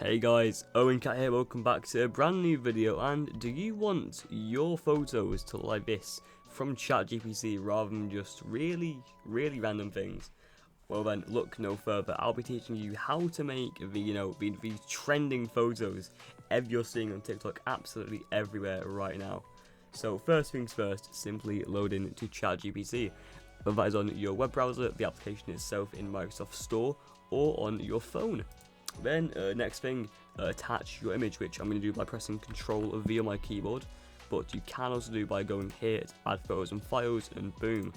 Hey guys, OwenCat here, welcome back to a brand new video. And do you want your photos to look like this from ChatGPT rather than just really random things? Well then, look no further. I'll be teaching you how to make the trending photos you're seeing on TikTok absolutely everywhere right now. So first things first, simply log in to ChatGPT. Whether that is on your web browser, the application itself in Microsoft Store, or on your phone. Then next thing, attach your image, which I'm going to do by pressing Ctrl V on my keyboard, but you can also do by going here to add photos and files, and boom.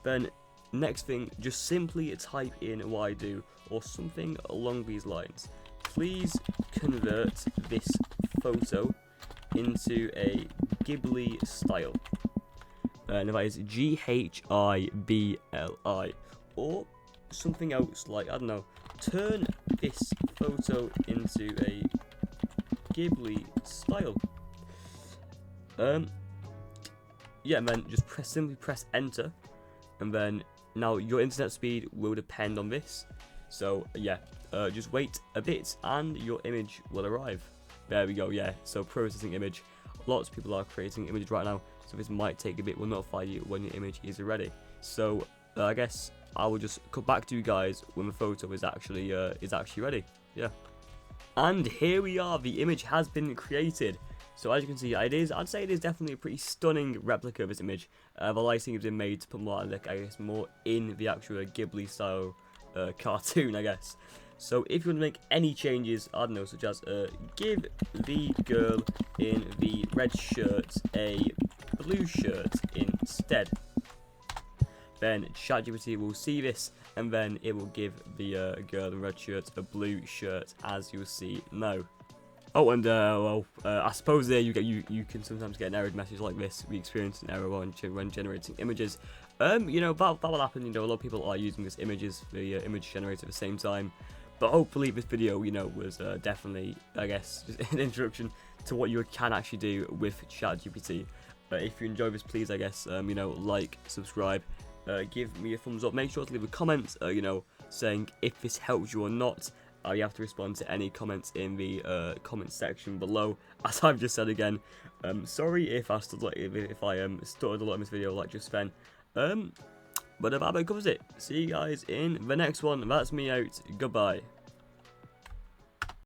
Then next thing, just simply type in what I do or something along these lines. Please convert this photo into a Ghibli style. And that is Ghibli, or something else like, I don't know, turn this photo into a Ghibli style. Yeah, and then just simply press enter, and then now your internet speed will depend on this. So yeah, just wait a bit and your image will arrive. There we go. Yeah, so processing image. Lots of people are creating images right now, so this might take a bit. We'll notify you when your image is ready. So I guess I will just come back to you guys when the photo is actually ready. Yeah. And here we are. The image has been created. So as you can see, I'd say it is definitely a pretty stunning replica of this image. The lighting has been made to put more, like, I guess, more in the actual Ghibli style cartoon, I guess. So if you want to make any changes, I don't know, such as give the girl in the red shirt a blue shirt instead, then ChatGPT will see this, and then it will give the girl in red shirt a blue shirt, as you'll see now. Oh, and I suppose there you can sometimes get an error message like this. We experience an error when generating images. That will happen. A lot of people are using this the image generator at the same time. But hopefully this video, was definitely, I guess, just an introduction to what you can actually do with ChatGPT. If you enjoy this, please, I guess, like, subscribe, give me a thumbs up. Make sure to leave a comment, saying if this helps you or not. You have to respond to any comments in the comment section below. As I've just said again, sorry if I stuttered a lot in this video like just then. But that about covers it. See you guys in the next one. That's me out. Goodbye.